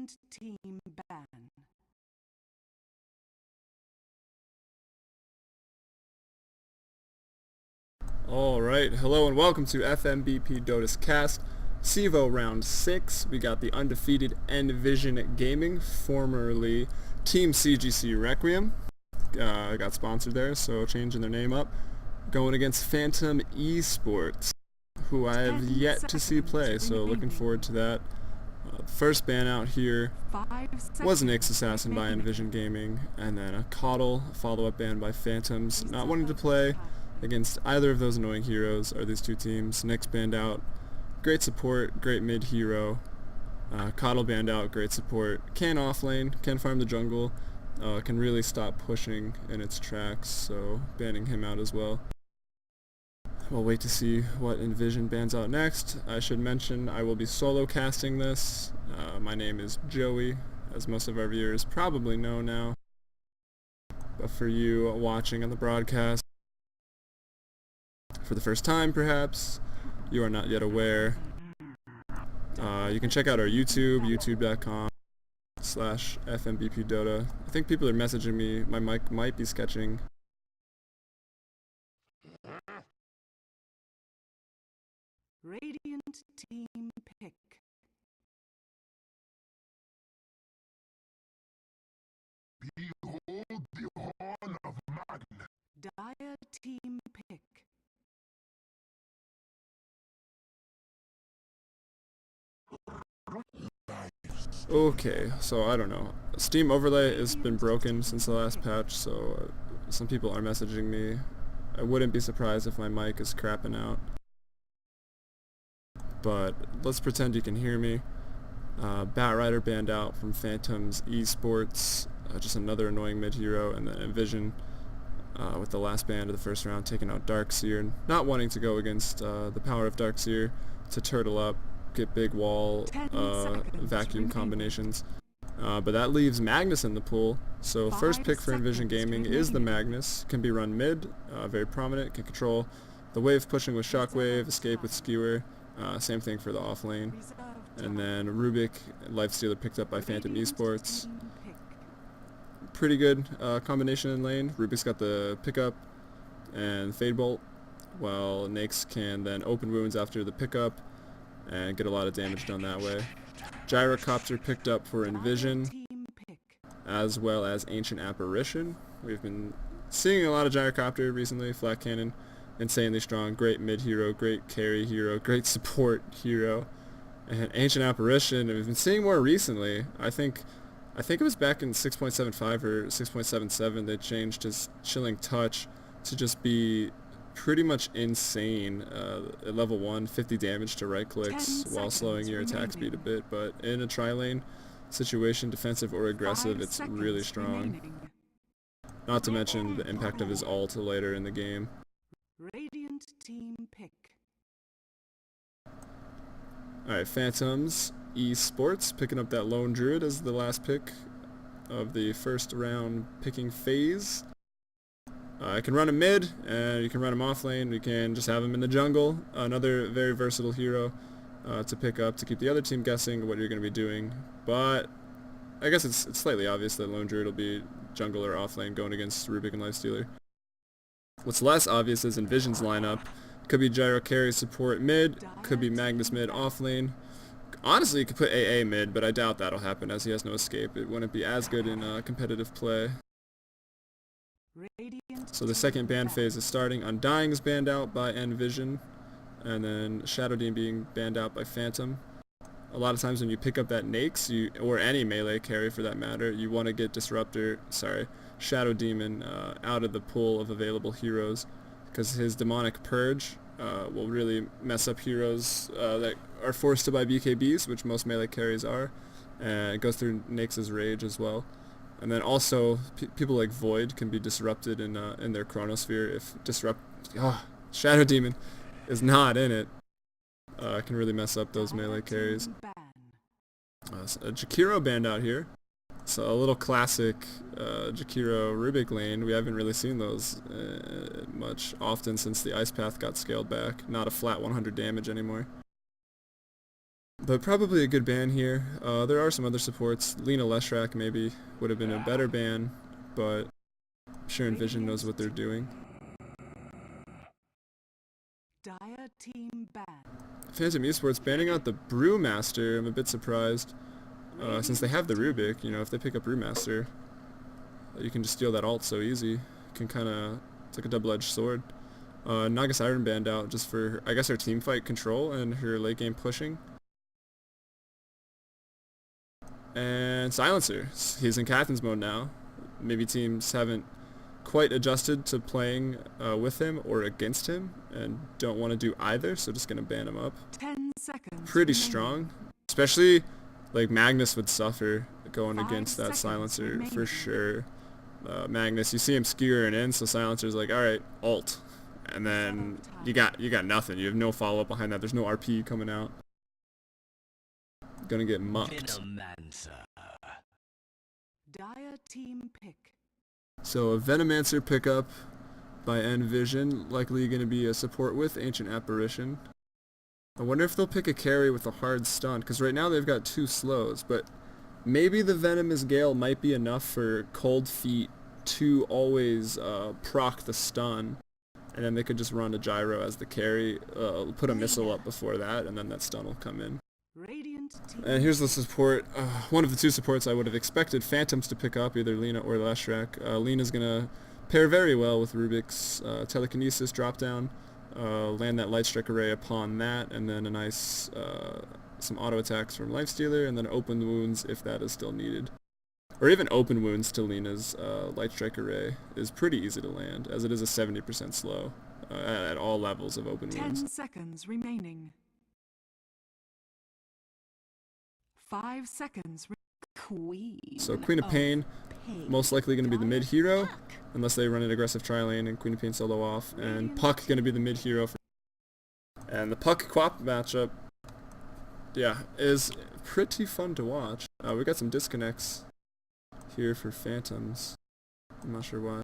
Radiant team ban. Alright, hello and welcome to fmbpdota's cast. CEVO Round 6. We got the undefeated Envision Gaming, formerly Team cGc.Requiem. Got sponsored there, so changing their name up. Going against Phantoms-esports, who I have yet to see play, so looking forward to that. First ban out here was an Ix Assassin by Envision Gaming, and then a Coddle follow-up ban by Phantoms. Not wanting to play against either of those annoying heroes are these two teams. Nyx banned out, great support, great mid hero. Coddle banned out, great support. Can offlane, can farm the jungle, can really stop pushing in its tracks, so banning him out as well. We'll wait to see what Envision bans out next. I should mention I will be solo casting this. My name is Joey, as most of our viewers probably know now. But for you watching on the broadcast for the first time perhaps, you are not yet aware, you can check out our YouTube, youtube.com/fmbpdota. I think people are messaging me, my mic might be sketching. Radiant team pick. Behold the horn of Magna. Dire team pick. Okay, so I don't know. Steam overlay has been broken since the last patch, so some people are messaging me. I wouldn't be surprised if my mic is crapping out. But let's pretend you can hear me. Batrider banned out from Phantoms-esports, just another annoying mid-hero, and then Envision with the last ban of the first round taking out Darkseer, not wanting to go against the power of Darkseer to turtle up, get big wall, vacuum combinations. But that leaves Magnus in the pool, so first pick for Envision Gaming is the Magnus. Can be run mid, very prominent, can control the wave pushing with Shockwave, escape with Skewer, same thing for the off lane. And then Rubik, Lifestealer picked up by Phantom-esports. Pretty good combination in lane. Rubik's got the pickup and Fade Bolt, while Nyx can then open wounds after the pickup and get a lot of damage done that way. Gyrocopter picked up for Envision, as well as Ancient Apparition. We've been seeing a lot of Gyrocopter recently. Flat Cannon, insanely strong, great mid hero, great carry hero, great support hero. And Ancient Apparition, we've been seeing more recently. I think it was back in 6.75 or 6.77 they changed his Chilling Touch to just be pretty much insane. At level 1, 50 damage to right clicks while slowing your attack speed a bit, but in a tri-lane situation, defensive or aggressive, it's really strong. Not to mention the impact of his ult later in the game. Radiant team pick. Alright, Phantoms-esports picking up that Lone Druid as the last pick of the first round picking phase. I can run him mid, and you can run him off lane. We can just have him in the jungle. Another very versatile hero to pick up to keep the other team guessing what you're going to be doing. But I guess it's slightly obvious that Lone Druid will be jungle or off lane going against Rubik and Lifestealer. What's less obvious is Envision's lineup. Could be Gyro carry support mid, could be Magnus mid off lane. Honestly, you could put AA mid, but I doubt that'll happen as he has no escape. It wouldn't be as good in competitive play. So the second ban phase is starting. Undying is banned out by Envision, and then Shadow Demon being banned out by Phantom. A lot of times when you pick up that Nyx, or any melee carry for that matter, you want to get Shadow Demon out of the pool of available heroes, because his Demonic Purge will really mess up heroes that are forced to buy BKBs, which most melee carries are, and it goes through Nyx's Rage as well. And then also, people like Void can be disrupted in their Chronosphere if Shadow Demon is not in it. Can really mess up those melee carries. So Jakiro banned out here. So a little classic Jakiro Rubik lane. We haven't really seen those much often since the Ice Path got scaled back. Not a flat 100 damage anymore. But probably a good ban here. There are some other supports. Lena Leshrak maybe would have been a better ban, but I'm sure Envision knows what they're doing. Dire team ban. Phantom-esports banning out the Brewmaster. I'm a bit surprised. Since they have the Rubik, you know, if they pick up Brewmaster, you can just steal that ult so easy. You can kind of, it's like a double-edged sword. Naga Siren banned out just for, I guess, her team fight control and her late game pushing. And Silencer, he's in Captain's mode now. Maybe teams haven't quite adjusted to playing with him or against him and don't want to do either, so just going to ban him up. 10 seconds. Pretty remaining. strong, especially like Magnus would suffer going 5 against that seconds Silencer remaining. for sure. Magnus, you see him skewering in, so Silencer's like, alright, ult. And then you got nothing. You have no follow-up behind that. There's no RP coming out. Gonna get mucked. Dire team pick. So a Venomancer pickup by Envision, likely going to be a support with Ancient Apparition. I wonder if they'll pick a carry with a hard stun, because right now they've got 2 slows, but maybe the Venomous Gale might be enough for Cold Feet to always proc the stun, and then they could just run a Gyro as the carry, put a missile up before that, and then that stun will come in. Radiant team. And here's the support. One of the 2 supports I would have expected Phantoms to pick up, either Lena or Leshrak. Lena's going to pair very well with Rubik's telekinesis drop down, land that light strike array upon that, and then a nice some auto attacks from Lifestealer, and then open wounds if that is still needed. Or even open wounds to Lena's light strike array is pretty easy to land, as it is a 70% slow at all levels of open 10 wounds. seconds remaining. 5 seconds. Queen. So Queen of Pain, most likely going to be the mid hero, unless they run an aggressive tri-lane and Queen of Pain solo off, and Puck going to be the mid hero. And the Puck Quap matchup, yeah, is pretty fun to watch. We got some disconnects here for Phantoms. I'm not sure why.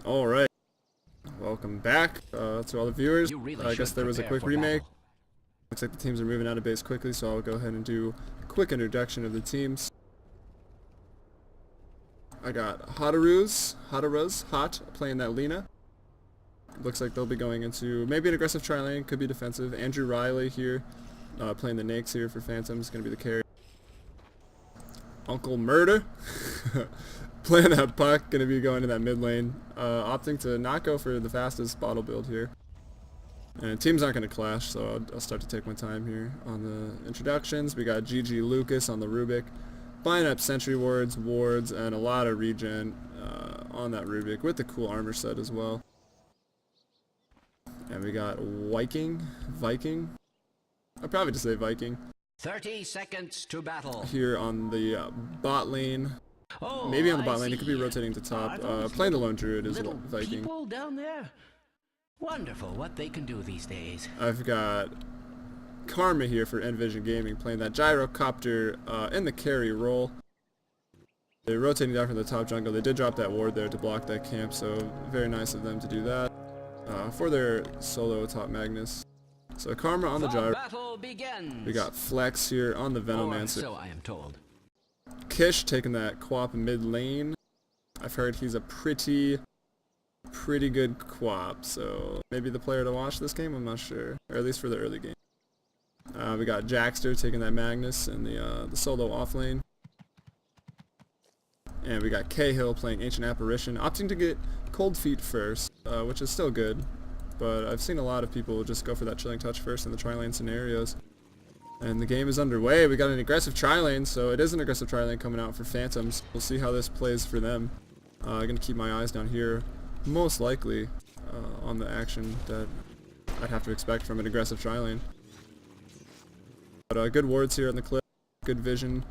Alright, welcome back to all the viewers. I guess there was a quick remake. Looks like the teams are moving out of base quickly, so I'll go ahead and do a quick introduction of the teams. I got Hataru's Hot playing that Lina. Looks like they'll be going into maybe an aggressive tri-lane, could be defensive. Andrew Riley here, playing the Nakes here for Phantoms, gonna be the carry. Uncle Murder, playing that Puck, gonna be going to that mid lane, opting to not go for the fastest bottle build here. And teams aren't gonna clash, so I'll start to take my time here on the introductions. We got GG Lucas on the Rubik, buying up sentry wards, and a lot of regen on that Rubik with the cool armor set as well. And we got Viking. I'd probably just say Viking. 30 seconds to battle. Here on the bot lane. Oh, maybe on the bot lane, it could be rotating to top. Playing the lone druid is little Viking. people down there. Wonderful what they can do these days. I've got Karma here for Envision Gaming, playing that gyrocopter in the carry role. They're rotating down from the top jungle. They did drop that ward there to block that camp, so very nice of them to do that. For their solo top Magnus. So Karma on the gyro. Battle begins. We got Flex here on the Venomancer. So I am told. Kish taking that Quap mid lane. I've heard he's a pretty good Quap, so maybe the player to watch this game, I'm not sure. Or at least for the early game. We got Jackster taking that Magnus in the solo off lane. And we got Cahill playing Ancient Apparition, opting to get Cold Feet first, which is still good. But I've seen a lot of people just go for that Chilling Touch first in the tri-lane scenarios. And the game is underway. We got an aggressive tri-lane, so it is an aggressive tri-lane coming out for Phantoms. We'll see how this plays for them. I'm going to keep my eyes down here, most likely on the action that I'd have to expect from an aggressive tri-lane. But good wards here on the cliff, good vision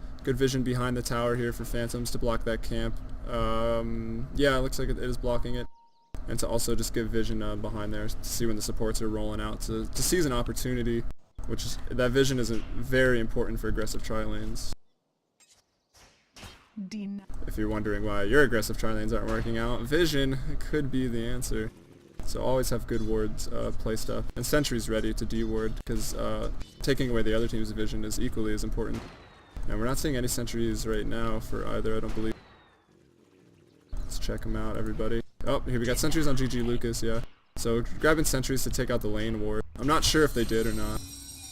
behind the tower here for Phantoms to block that camp. Yeah, it looks like it is blocking it. And to also just give vision behind there to see when the supports are rolling out, to seize an opportunity, which is, that vision is very important for aggressive tri-lanes. If you're wondering why your aggressive tri-lanes aren't working out, vision could be the answer. So always have good wards placed up, and sentries ready to de-ward, because taking away the other team's vision is equally as important. And we're not seeing any sentries right now for either, I don't believe. Let's check them out, everybody. Oh, here we got sentries on GG Lucas, yeah. So grabbing sentries to take out the lane ward. I'm not sure if they did or not.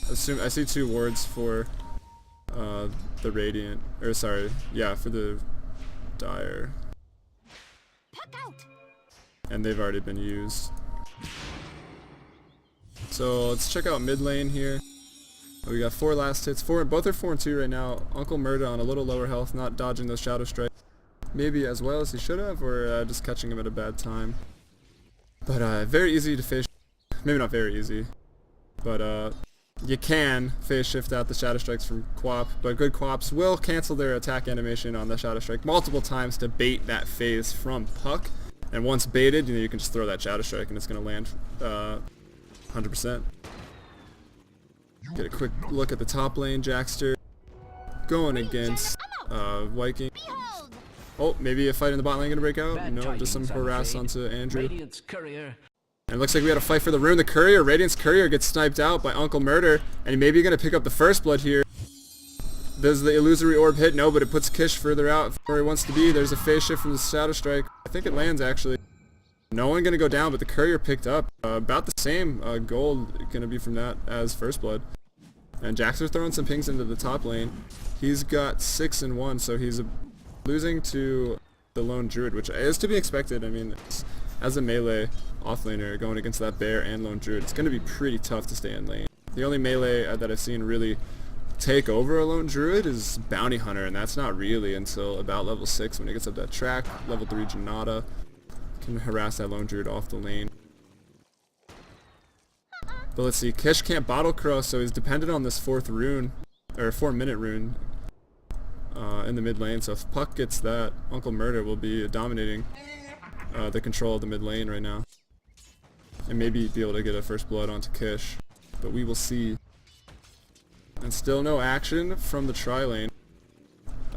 I see 2 wards for the Radiant, or sorry, yeah, for the Dire. And they've already been used. So let's check out mid lane here. We got 4 last hits. Both are 4 and 2 right now. Uncle Murda on a little lower health, not dodging those shadow strikes. Maybe as well as he should have, or just catching him at a bad time. But very easy to phase. Maybe not very easy, but you can phase shift out the shadow strikes from Quap. But good Quaps will cancel their attack animation on the shadow strike multiple times to bait that phase from Puck. And once baited, you can just throw that shadow strike and it's going to land 100%. Get a quick look at the top lane. Jackster going against Viking. Oh, maybe a fight in the bot lane going to break out? No, just some harass onto Andrew. And it looks like we had a fight for the rune. The Courier, Radiant's Courier gets sniped out by Uncle Murder, and maybe going to pick up the first blood here. Does the illusory orb hit? No, but it puts Kish further out where he wants to be. There's a phase shift from the shadow strike. I think it lands actually. No one going to go down, but the Courier picked up about the same gold going to be from that as first blood. And Jaxter throwing some pings into the top lane. He's got 6 and 1, so he's losing to the lone druid, which is to be expected. I mean, as a melee offlaner going against that bear and lone druid, it's going to be pretty tough to stay in lane. The only melee that I've seen really take over a lone druid is Bounty Hunter, and that's not really until about level 6 when he gets up that track. Level 3 Janata can harass that lone druid off the lane. But let's see, Kish can't bottle crow, so he's dependent on this 4th rune, or 4-minute rune in the mid lane. So if Puck gets that, Uncle Murder will be dominating the control of the mid lane right now. And maybe be able to get a first blood onto Kish, but we will see. And still no action from the tri lane.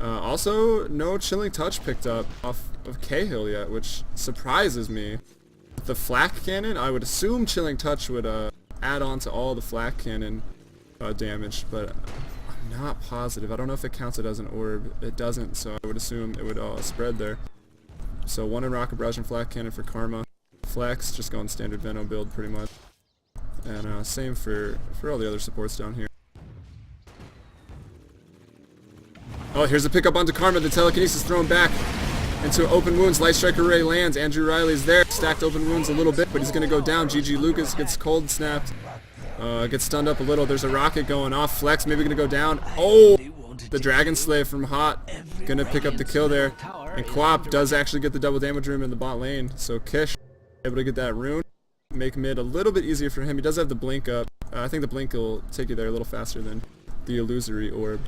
Also, no Chilling Touch picked up off of Cahill yet, which surprises me. With the Flak Cannon, I would assume Chilling Touch would add on to all the Flak Cannon damage, but I'm not positive. I don't know if it counts it as an orb. It doesn't, so I would assume it would spread there. So 1 in Rocket Barrage and Flak Cannon for Karma. Flex, just going standard Venom build pretty much. And same for all the other supports down here. Oh, here's a pickup onto Karma. The telekinesis thrown back into open wounds. Light Strike Array lands. Andrew Riley's there. Stacked open wounds a little bit, but he's going to go down. GG Lucas gets cold snapped. Gets stunned up a little. There's a rocket going off. Flex maybe going to go down. Oh! The Dragon Slave from Hot going to pick up the kill there. And Quap does actually get the double damage rune in the bot lane. So Kish able to get that rune. Make mid a little bit easier for him. He does have the blink up. I think the blink will take you there a little faster than the illusory orb.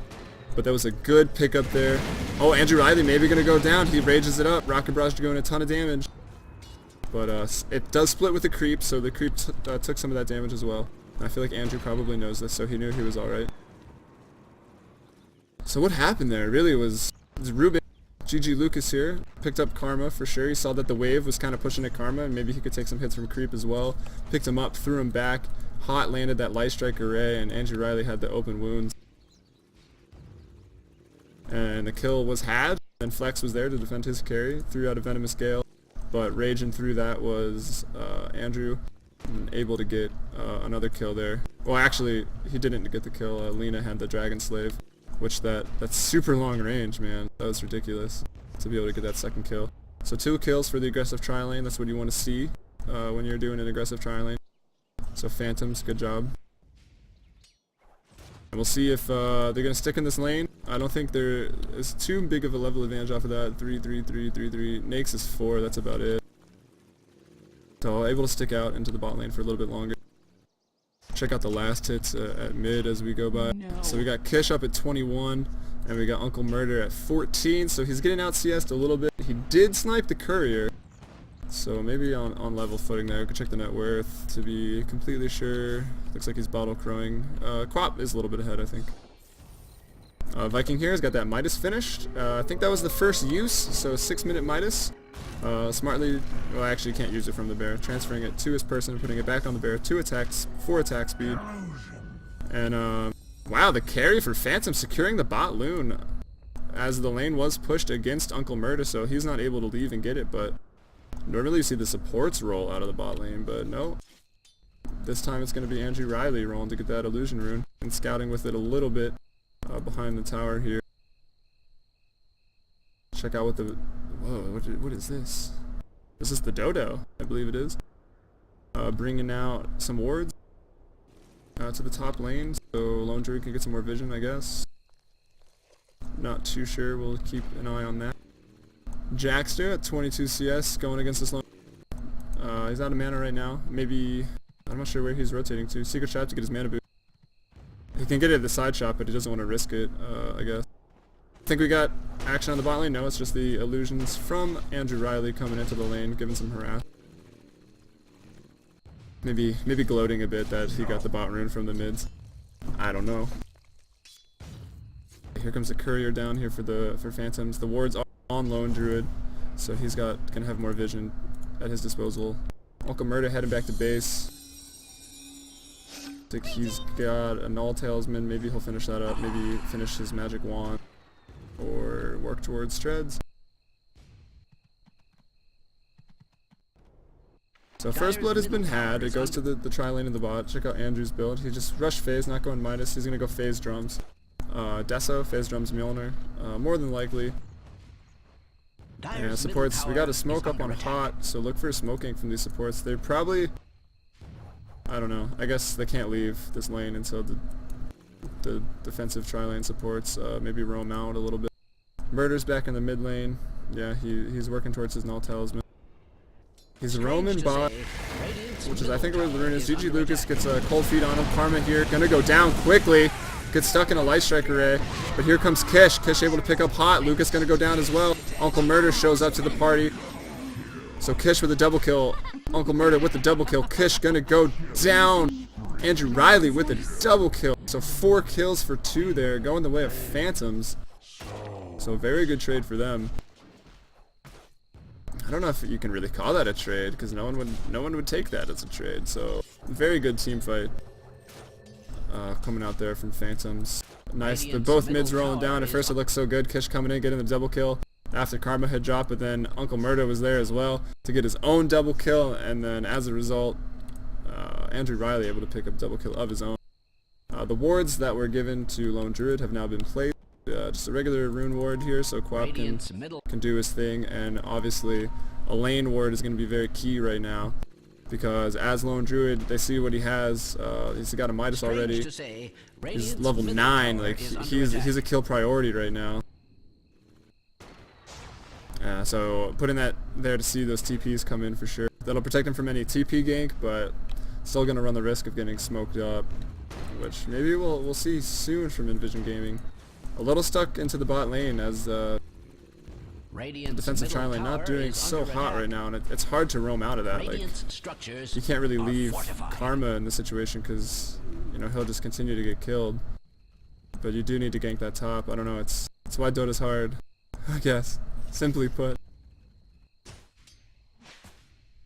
But that was a good pickup there. Oh, Andrew Riley maybe going to go down. He rages it up. Rocket Barrage doing a ton of damage. But it does split with the creep, so the creep took some of that damage as well. And I feel like Andrew probably knows this, so he knew he was alright. So what happened there really was Ruben, GG Lucas here, picked up Karma for sure. He saw that the wave was kind of pushing at Karma, and maybe he could take some hits from creep as well. Picked him up, threw him back. Hot landed that Light Strike Array, and Andrew Riley had the open wounds. And the kill was had, and Flex was there to defend his carry, threw out a Venomous Gale, but raging through that was Andrew, able to get another kill there. Well, actually, he didn't get the kill. Lena had the Dragon Slave, which that's super long range, man. That was ridiculous to be able to get that second kill. So 2 kills for the aggressive tri-lane. That's what you want to see when you're doing an aggressive tri-lane. So Phantoms, good job. And we'll see if they're going to stick in this lane. I don't think there is too big of a level advantage off of that. 3, 3, 3, 3, 3. Nakes is 4, that's about it. So able to stick out into the bot lane for a little bit longer. Check out the last hits at mid as we go by. No. So we got Kish up at 21, and we got Uncle Murder at 14, so he's getting out CS'd a little bit. He did snipe the Courier, so maybe on level footing there. We could check the net worth to be completely sure. Looks like he's bottle crowing. Quap is a little bit ahead, I think. Viking here has got that Midas finished. I think that was the first use, so 6-minute Midas. Smartly, well, actually can't use it from the bear. Transferring it to his person, putting it back on the bear. 2 attacks, 4 attack speed. And wow, the carry for Phantom securing the bot loon as the lane was pushed against Uncle Murder, so he's not able to leave and get it, but normally you see the supports roll out of the bot lane, but no. This time it's going to be Andrew Riley rolling to get that illusion rune and scouting with it a little bit behind the tower here. Check out what the... Whoa, what is this? This is the Dodo, I believe it is. Bringing out some wards to the top lane, so Lone Druid can get some more vision, I guess. Not too sure, we'll keep an eye on that. Jackster at 22 CS going against this Lone. He's out of mana right now. Maybe, I'm not sure where he's rotating to. Secret Shot to get his mana boost. He can get it at the side shot, but he doesn't want to risk it, I guess. I think we got action on the bot lane. No, it's just the illusions from Andrew Riley coming into the lane, giving some harass. Maybe gloating a bit that he got the bot rune from the mids. I don't know. Here comes the Courier down here for Phantoms. The wards are on Lone Druid, so he's gonna have more vision at his disposal. Uncle Murder heading back to base. I think he's got a Null Talisman. Maybe he'll finish that up. Maybe finish his Magic Wand. Or work towards Treads. So first blood has been had. It goes to the tri-lane in the bot. Check out Andrew's build. He just rushed phase, not going Midas. He's going to go phase drums. Deso, phase drums Mjolnir. More than likely. And supports, we got a smoke up on Hot, so look for smoking from these supports. They're probably, I don't know, I guess they can't leave this lane until the defensive tri-lane supports maybe roam out a little bit. Murder's back in the mid lane. Yeah, he's working towards his Null Talisman. He's roaming bot, which is I think where the rune is. GG Lucas gets a cold feet on him. Karma here, gonna go down quickly. Gets stuck in a Light Strike Array. But here comes Kish. Kish able to pick up Hot. Lucas gonna go down as well. Uncle Murder shows up to the party. So Kish with a double kill. Uncle Murder with the double kill. Kish gonna go down. Andrew Riley with a double kill. So 4 kills for 2 there, going the way of Phantoms. So So very good trade for them. I don't know if you can really call that a trade, because no one would take that as a trade. So very good team fight coming out there from Phantoms. Nice. They're both mids rolling down. At first it looked so good. Kish coming in, getting the double kill after Karma had dropped, but then Uncle Murda was there as well to get his own double kill, and then as a result, Andrew Riley able to pick up double kill of his own. The wards that were given to Lone Druid have now been played. Just a regular rune ward here, so Quap can do his thing, and obviously a lane ward is going to be very key right now, because as Lone Druid, they see what he has. He's got a Midas already. He's level 9. Like he's a kill priority right now. So putting that there to see those TPs come in for sure. That'll protect him from any TP gank, but still going to run the risk of getting smoked up, which maybe we'll see soon from Envision Gaming. A little stuck into the bot lane as defensive tri lane not doing so hot right now, and it's hard to roam out of that. Like, you can't really leave Karma in this situation because he'll just continue to get killed. But you do need to gank that top. I don't know. It's why Dota's hard, I guess. Simply put.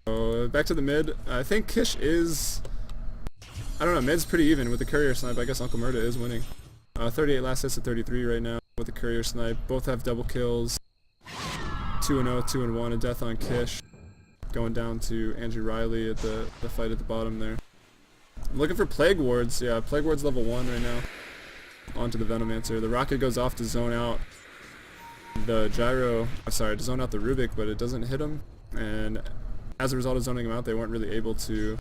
So back to the mid. I think Kish is. I don't know. Mid's pretty even with the courier snipe. I guess Uncle Murda is winning. 38 last hits to 33 right now with the courier snipe. Both have double kills. 2-0, 2-1, a death on Kish. Going down to Andrew Riley at the fight at the bottom there. I'm looking for Plague Wards. Yeah, Plague Wards level 1 right now. Onto the Venomancer. The rocket goes off to zone out the gyro. Sorry, to zone out the Rubik, but it doesn't hit him. And as a result of zoning him out, they weren't really able to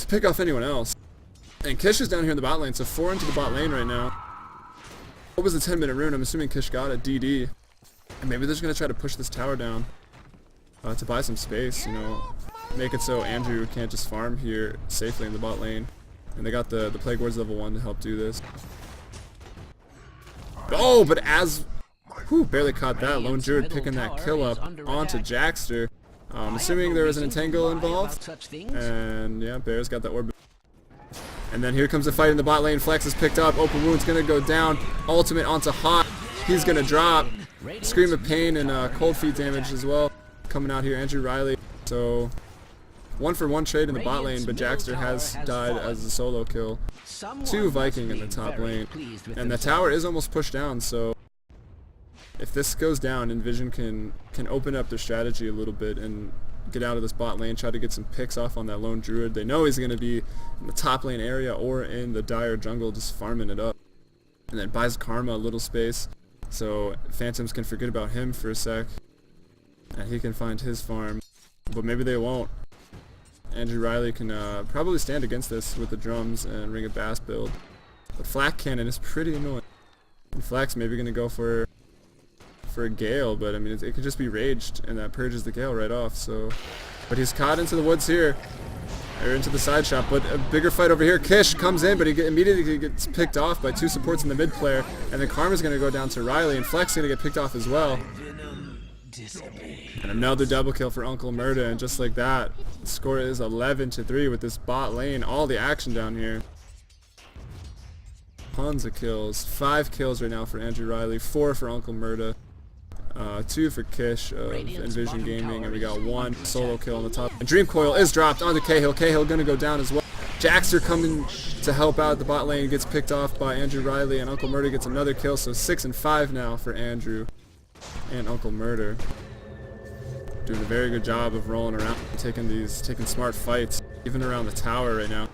pick off anyone else. And Kish is down here in the bot lane, so 4 into the bot lane right now. What was the 10-minute rune? I'm assuming Kish got it, DD. And maybe they're just going to try to push this tower down to buy some space, make it so Andrew can't just farm here safely in the bot lane. And they got the Plague Wards level 1 to help do this. Oh, but as... Whew, barely caught that. Lone Druid picking that kill up onto Jackster. Assuming there was an entangle involved. And yeah, Bear's got that orb. And then here comes the fight in the bot lane. Flex is picked up. Open Wound's going to go down. Ultimate onto Hot. He's going to drop. Scream of Pain and Cold Feet damage as well. Coming out here, Andrew Riley. So, 1-for-1 trade in the bot lane, but Jackster has died as a solo kill. 2 Viking in the top lane. And the tower is almost pushed down, so if this goes down, Envision can open up their strategy a little bit and get out of this bot lane, try to get some picks off on that Lone Druid. They know he's going to be in the top lane area or in the dire jungle just farming it up. And then buys Karma a little space, so Phantoms can forget about him for a sec. And he can find his farm. But maybe they won't. Andrew Riley can probably stand against this with the drums and Ring of Bass build. But Flak Cannon is pretty annoying. And Flak's maybe going to go for a Gale, but I mean it could just be raged and that purges the Gale right off. So, but he's caught into the woods here, or into the side shot. But a bigger fight over here. Kish comes in, but he immediately gets picked off by 2 supports in the mid player, and then Karma's going to go down to Riley, and Flex going to get picked off as well. And another double kill for Uncle Murda, and just like that, the score is 11-3 with this bot lane. All the action down here. Tons of kills. 5 kills right now for Andrew Riley, 4 for Uncle Murda. 2 for Kish of Envision Gaming, and we got 1 solo kill on the top. And Dream Coil is dropped onto Cahill. Cahill gonna go down as well. Jackster coming to help out the bot lane, gets picked off by Andrew Riley, and Uncle Murda gets another kill, so 6 and 5 now for Andrew and Uncle Murda. Doing a very good job of rolling around, taking smart fights, even around the tower right now.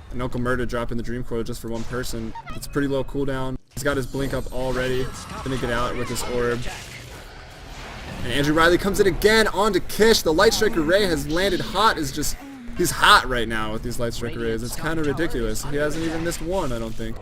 And Uncle Murda dropping the Dream Coil just for 1 person. It's pretty low cooldown. He's got his blink up already. Gonna get out with this orb. And Andrew Riley comes in again onto Kish. The Light Striker Ray has landed hot. He's hot right now with these Light Striker Rays. It's kind of ridiculous. He hasn't even missed 1, I don't think.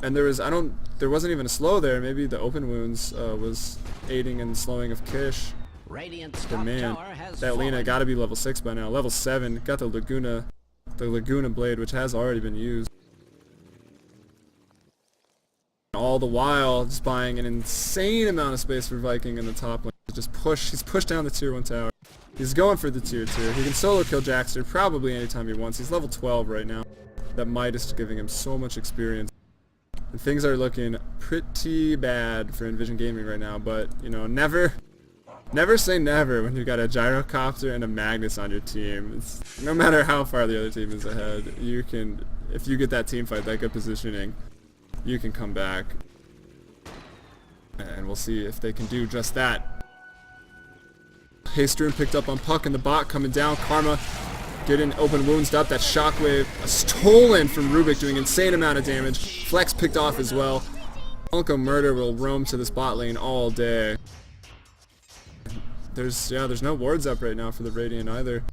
And there wasn't even a slow there. Maybe the Open Wounds was aiding in the slowing of Kish. But man, that Lina got to be level 6 by now. Level 7, got the Laguna Blade, which has already been used. All the while, just buying an insane amount of space for Viking in the top lane. He's pushed down the tier 1 tower. He's going for the tier 2. He can solo kill Jackster probably anytime he wants. He's level 12 right now. That Midas is giving him so much experience. Things are looking pretty bad for Envision Gaming right now, but, you know, never say never when you got a gyrocopter and a Magnus on your team. No matter how far the other team is ahead, you can, if you get that team fight, that good positioning, you can come back. And we'll see if they can do just that. Haystream picked up on Puck and the bot coming down. Karma getting open wounds up. That shockwave stolen from Rubik, doing insane amount of damage. Flex picked off as well. Uncle Murder will roam to this bot lane all day. There's no wards up right now for the Radiant either.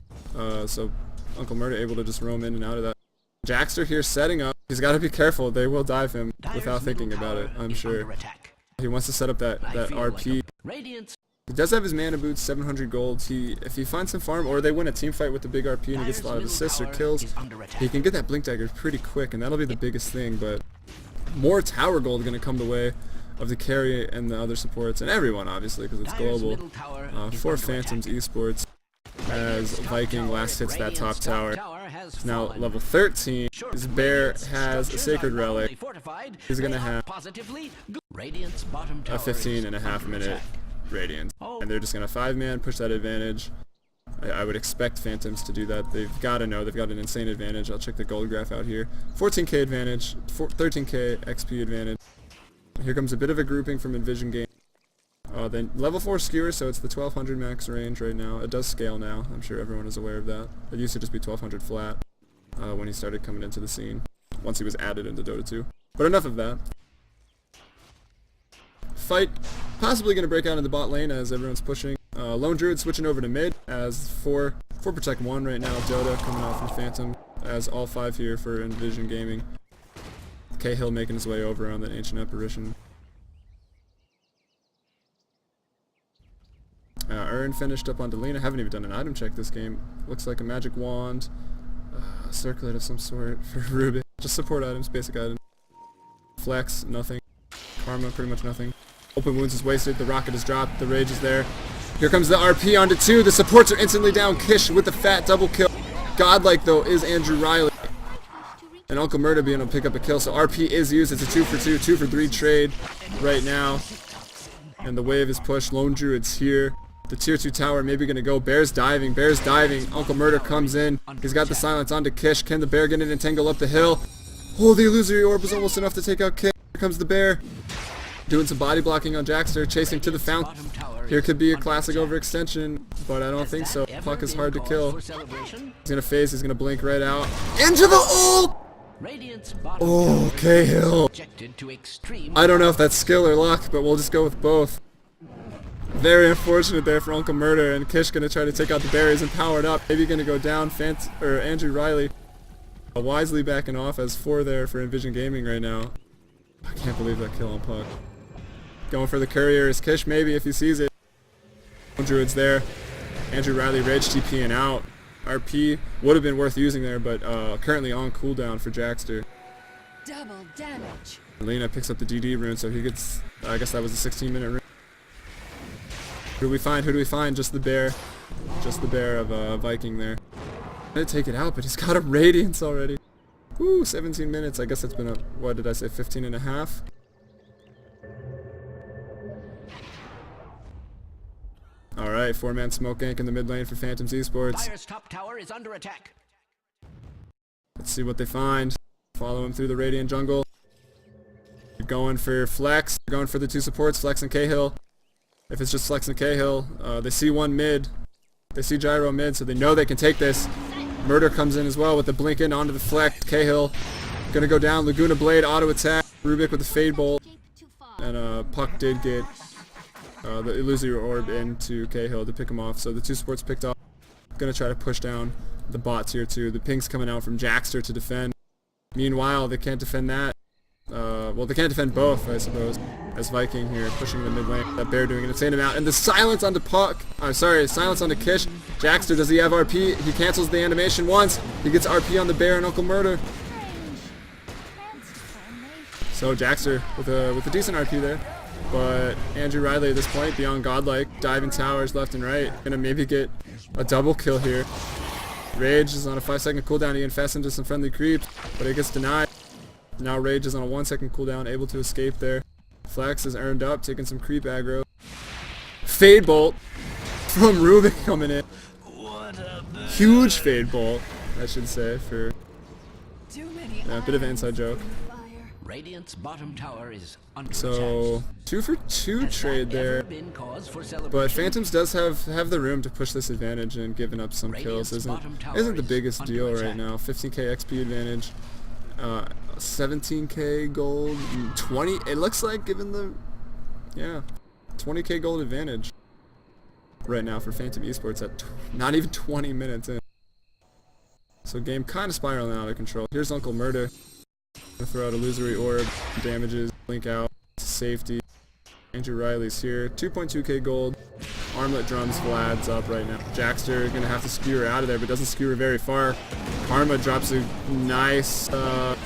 So Uncle Murder able to just roam in and out of that. Jaxter here setting up. He's got to be careful. They will dive him without thinking about it, I'm sure. He wants to set up that RP. He does have his mana boots, 700 gold. If he finds some farm, or they win a team fight with the big RP and he gets a lot of assists or kills, he can get that Blink Dagger pretty quick, and that'll be the biggest thing. But more tower gold going to come the way of the carry and the other supports, and everyone obviously, because it's global. For Phantoms-esports, as Viking last hits that top tower. Now level 13, his bear has a Sacred Relic. He's going to have a 15.5 minute Radiant. And they're just going to 5-man push that advantage. I would expect Phantoms to do that. They've got to know they've got an insane advantage. I'll check the gold graph out here. 14k advantage, 13k XP advantage. Here comes a bit of a grouping from Envision Gaming. Then level 4 skewer, so it's the 1200 max range right now. It does scale now. I'm sure everyone is aware of that. It used to just be 1200 flat when he started coming into the scene, once he was added into Dota 2. But enough of that. Fight possibly going to break out in the bot lane as everyone's pushing. Lone Druid switching over to mid as 4 Protect 1 right now. Dota coming off from Phantom as all 5 here for Envision Gaming. Cahill making his way over on that Ancient Apparition. Ern finished up on Delina. Haven't even done an item check this game. Looks like a magic wand. A circlet of some sort for Rubik. Just support items, basic items. Flex, nothing. Karma, pretty much nothing. Open wounds is wasted. The rocket is dropped. The rage is there. Here comes the RP onto 2. The supports are instantly down. Kish with the fat double kill. Godlike though is Andrew Riley. And Uncle Murder being able to pick up a kill. So RP is used. It's a 2 for 2, 2 for 3 trade right now. And the wave is pushed. Lone Druid's here. The tier 2 tower maybe going to go. Bear's diving. Bear's diving. Uncle Murder comes in. He's got the silence onto Kish. Can the bear get an entangle up the hill? Oh, the illusory orb was almost enough to take out Kish. Here comes the bear. Doing some body blocking on Jaxter. Chasing to the fountain. Here could be a classic overextension, but I don't think so. Puck is hard to kill. He's going to phase. He's going to blink right out. Into the ult! Oh, Cahill. I don't know if that's skill or luck, but we'll just go with both. Very unfortunate there for Uncle Murder, and Kish gonna try to take out the berries and power it up. Maybe gonna go down. Andrew Riley wisely backing off as 4 there for Envision Gaming right now. I can't believe that kill on Puck. Going for the courier is Kish, maybe if he sees it. Druid's there. Andrew Riley rage TPing out. RP would have been worth using there, but currently on cooldown for Jaxter. Double damage. Lena picks up the DD rune, so he gets. I guess that was a 16-minute rune. Who do we find? Who do we find? Just the bear. Just the bear of Viking there. I didn't take it out, but he's got a Radiance already. Woo, 17 minutes. I guess it's been a, what did I say, 15 and a half? Alright, 4-man smoke gank in the mid lane for Phantoms-esports. Fire's top tower is under attack. Let's see what they find. Follow him through the Radiant jungle. They're going for Flex. They're going for the 2 supports, Flex and Cahill. If it's just Flex and Cahill, they see one mid. They see Gyro mid, so they know they can take this. Murder comes in as well with the blink in onto the Flex. Cahill gonna go down. Laguna Blade auto attack. Rubik with the Fade Bolt. And Puck did get the illusory orb into Cahill to pick him off. So the 2 supports picked off. Gonna try to push down the bots here too. The ping's coming out from Jaxter to defend. Meanwhile, they can't defend that. Well, they can't defend both, I suppose. As Viking here pushing the mid lane. That bear doing an insane amount. And the silence onto Puck. I'm sorry, silence onto Kish. Jaxter, does he have RP? He cancels the animation once. He gets RP on the bear and Uncle Murder. So Jaxter with a decent RP there. But Andrew Riley at this point, beyond godlike, diving towers left and right. Gonna maybe get a double kill here. Rage is on a 5-second cooldown. He infests into some friendly creeps, but it gets denied. Now Rage is on a 1-second cooldown, able to escape there. Flex is earned up, taking some creep aggro. Fade Bolt from Rubik coming in. Huge Fade Bolt, I should say, for a bit of an inside joke. Radiant's bottom tower is under attack. So 2 for 2 trade there, but Phantoms does have the room to push this advantage, and giving up some kills isn't the biggest deal right now. 15k XP advantage, 17k gold, 20. It looks like given the 20k gold advantage right now for Phantom-esports at not even 20 minutes in. So game kind of spiraling out of control. Here's Uncle Murder. Throw out illusory orb, damages, blink out, safety. Andrew Riley's here. 2.2k gold. Armlet drums Vlad's up right now. Jackster gonna have to skewer out of there, but doesn't skewer very far. Karma drops a nice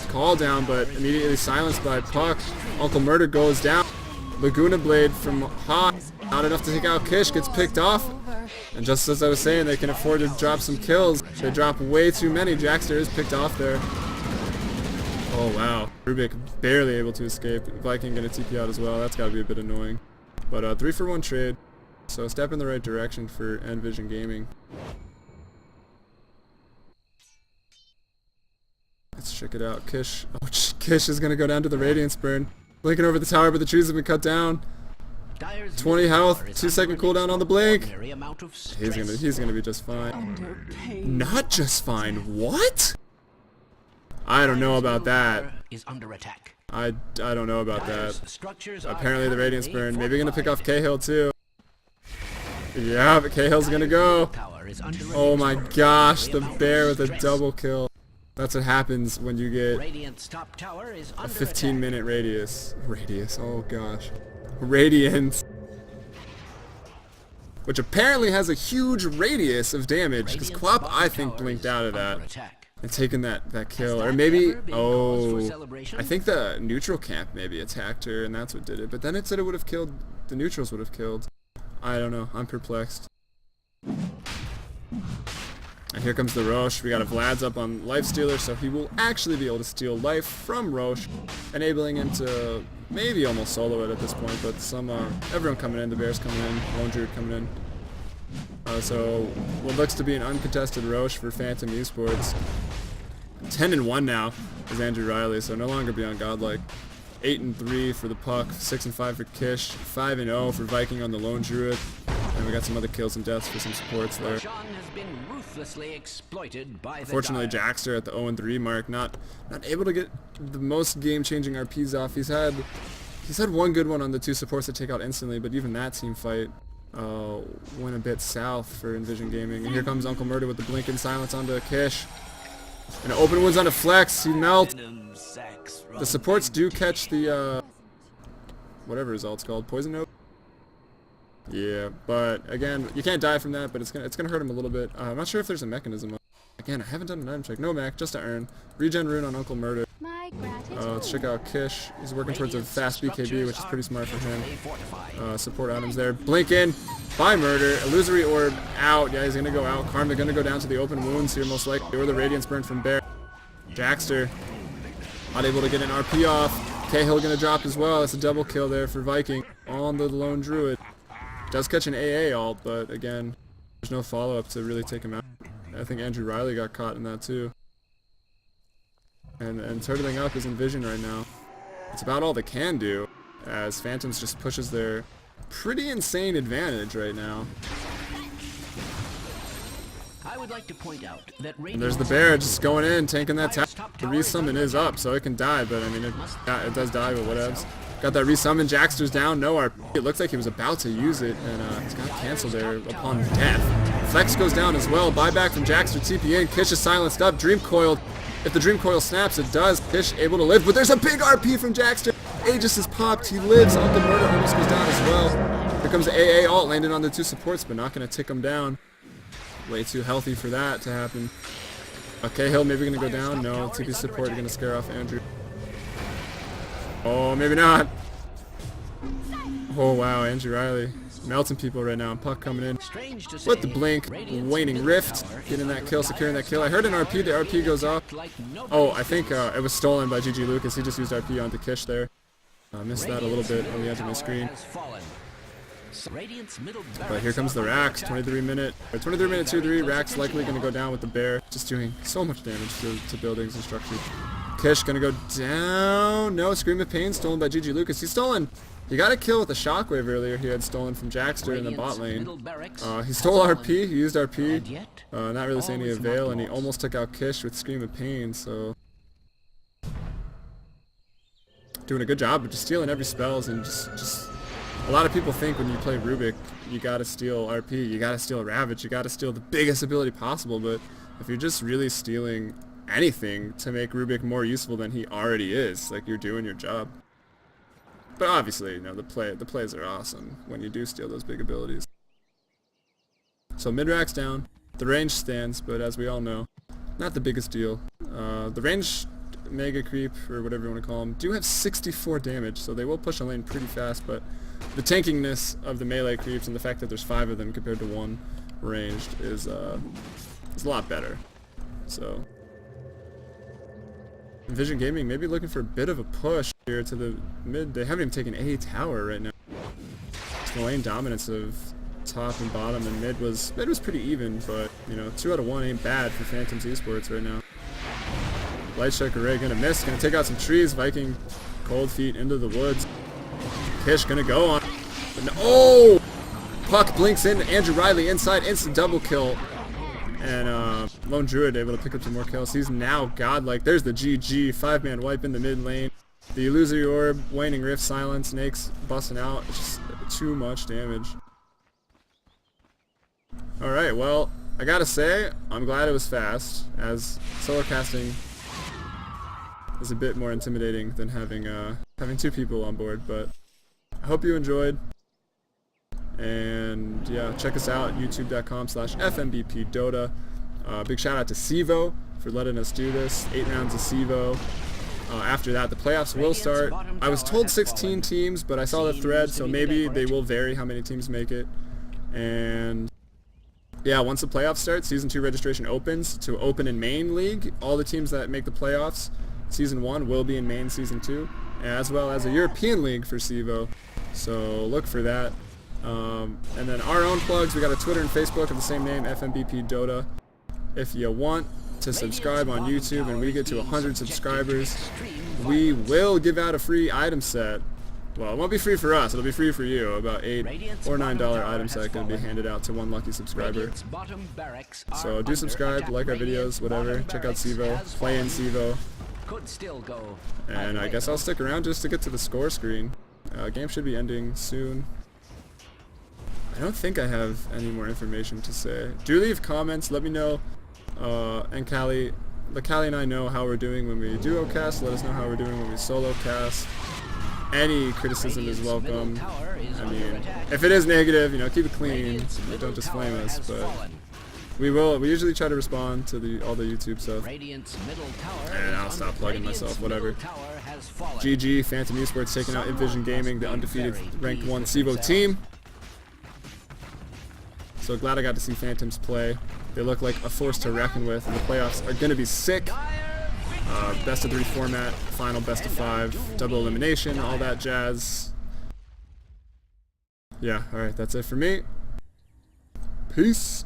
call down, but immediately silenced by Puck. Uncle Murder goes down. Laguna Blade from Hot, not enough to take out Kish, gets picked off. And just as I was saying, they can afford to drop some kills. They drop way too many. Jackster is picked off there. Oh wow, Rubik barely able to escape. Viking gonna TP out as well. That's gotta be a bit annoying. But 3 for 1 trade, so a step in the right direction for Envision Gaming. Let's check it out. Kish. Oh, Kish is gonna go down to the Radiance Burn. Blinking over the tower, but the trees have been cut down. 20 health, 2-second cooldown on the blink. He's gonna be just fine. Not just fine. What? I don't know about that. I don't know about that. Apparently the Radiance Burn. Maybe gonna pick off Cahill too. Yeah, but Cahill's gonna go. Oh my gosh, the bear with a double kill. That's what happens when you get a 15-minute radius. Oh gosh. Radiance. Which apparently has a huge radius of damage, because Quap, I think, blinked out of that. And taken that kill, or maybe, I think the neutral camp maybe attacked her, and that's what did it. But then it said it would have killed, the neutrals would have killed. I don't know, I'm perplexed. And here comes the Roche. We got a Vlad's up on Lifestealer, so he will actually be able to steal life from Roche, enabling him to maybe almost solo it at this point. But everyone coming in, the Bears coming in, Lone Druid coming in. So what looks to be an uncontested Roche for Phantom-esports. 10-1 now is Andrew Riley, so no longer beyond godlike. 8-3 for the Puck, 6-5 for Kish, 5-0 for Viking on the Lone Druid, and we got some other kills and deaths for some supports there. Unfortunately, Jackster at the 0-3 mark, not able to get the most game-changing RPs off. He's had one good one on the 2 supports to take out instantly, but even that team fight went a bit south for Envision Gaming. And here comes Uncle Murder with the blink and silence onto Kish. And an open wounds onto Flex. He melts. The supports do catch the whatever his ult's called, Poison Note. Yeah, but again, you can't die from that, but it's gonna hurt him a little bit. I'm not sure if there's a mechanism. Again, I haven't done an item check. No mech, just to earn. Regen rune on Uncle Murder. Let's check out Kish. He's working towards a fast BKB, which is pretty smart for him. Support items there. Blink in by Murder. Illusory Orb out. Yeah, he's going to go out. Karma going to go down to the open wounds here most likely, or the Radiance Burn from Bear. Jackster not able to get an RP off. Cahill going to drop as well. That's a double kill there for Viking on the Lone Druid. Does catch an AA ult, but again, there's no follow-up to really take him out. I think Andrew Riley got caught in that too. And turtling up is Envision right now. It's about all they can do, as Phantoms just pushes their pretty insane advantage right now. I would like to point out that and there's the bear just going in, tanking that tower. The resummon is up, so it can die, but I mean, it does die, but whatevs. Got that resummon, Jackster's down, no RP. It looks like he was about to use it, and it's got canceled there upon death. Flex goes down as well, buyback from Jackster, TP in, Kish is silenced up, Dream Coiled. If the Dream Coil snaps, it does. Kish able to live, but there's a big RP from Jackster. Aegis is popped, he lives. Uncle Murder almost goes down as well. Here comes the AA ult, landed on the 2 supports, but not going to tick him down. Way too healthy for that to happen. Cahill maybe going to go down. No, TP support going to scare off Andrew. Oh, maybe not. Oh wow, Andrew Riley melting people right now. Puck coming in Strange to with the say, blink, Radiant's waning middle rift, tower getting is that kill, securing that kill. I overpowered. heard an RP, the RP goes off. Like Oh, I think it was stolen by GG Lucas. He just used RP onto Kish there. Missed that a little bit on the edge of my screen. But here comes the Rax, 23 minute 2-3. Rax likely going to go down with the bear, just doing so much damage to buildings and structures. Kish going to go down. No, Scream of Pain stolen by GG Lucas. He's stolen. He got a kill with a shockwave earlier. He had stolen from Jackster in the bot lane. He stole RP. He used RP. Not really seeing any avail, and he almost took out Kish with Scream of Pain. So doing a good job of just stealing every spells and just. A lot of people think when you play Rubik, you gotta steal RP, you gotta steal Ravage, you gotta steal the biggest ability possible, but if you're just really stealing anything to make Rubik more useful than he already is, like, you're doing your job. But obviously, you know, the plays are awesome when you do steal those big abilities. So mid-rack's down, the range stands, but as we all know, not the biggest deal. The range mega creep, or whatever you want to call them, do have 64 damage, so they will push a lane pretty fast, but the tankiness of the melee creeps and the fact that there's 5 of them compared to 1 ranged is a lot better. So Envision Gaming maybe looking for a bit of a push here to the mid. They haven't even taken a tower right now. The lane dominance of top and bottom and mid was pretty even, but you know, 2 out of 1 ain't bad for Phantoms-esports right now. Light Strike Array gonna miss, gonna take out some trees. Viking cold feet into the woods. Kish gonna go on. Oh! Puck blinks in. Andrew Riley inside, instant double kill. And Lone Druid able to pick up some more kills. He's now godlike. There's the GG. 5-man wipe in the mid lane. The Illusory Orb, Waning Rift, Silence, Snakes busting out. It's just too much damage. Alright, well, I gotta say, I'm glad it was fast, as solo casting is a bit more intimidating than having 2 people on board, but I hope you enjoyed. And yeah, check us out, youtube.com/fmbpdota. Big shout out to CEVO for letting us do this. 8 rounds of CEVO. After that, the playoffs will start. I was told 16 teams, but I saw the thread, so maybe they will vary how many teams make it. And yeah, once the playoffs start, Season 2 registration opens to open in main league. All the teams that make the playoffs Season 1 will be in main Season 2, as well as a European league for CEVO. So look for that. And then our own plugs, we got a Twitter and Facebook of the same name, fmbpdota. If you want to subscribe on YouTube and we get to 100 subscribers, we will give out a free item set. Well, it won't be free for us, it'll be free for you. About $8 or $9 item set going to be handed out to 1 lucky subscriber. So do subscribe, like our videos, whatever. Check out CEVO, play in CEVO. And I guess I'll stick around just to get to the score screen. Game should be ending soon. I don't think I have any more information to say. Do leave comments, let me know. And Callie and I know how we're doing when we duo cast. Let us know how we're doing when we solo cast. Any criticism is welcome. I mean, if it is negative, you know, keep it clean. Don't just flame us, but we usually try to respond to all the YouTube stuff. And I'll stop plugging myself, whatever. GG, Phantom-esports taking out Envision Gaming, the undefeated ranked 1 CEVO team. So glad I got to see Phantoms play. They look like a force to reckon with, and the playoffs are going to be sick. Best of 3 format, final best of 5, double elimination, all that jazz. Yeah, alright, that's it for me. Peace.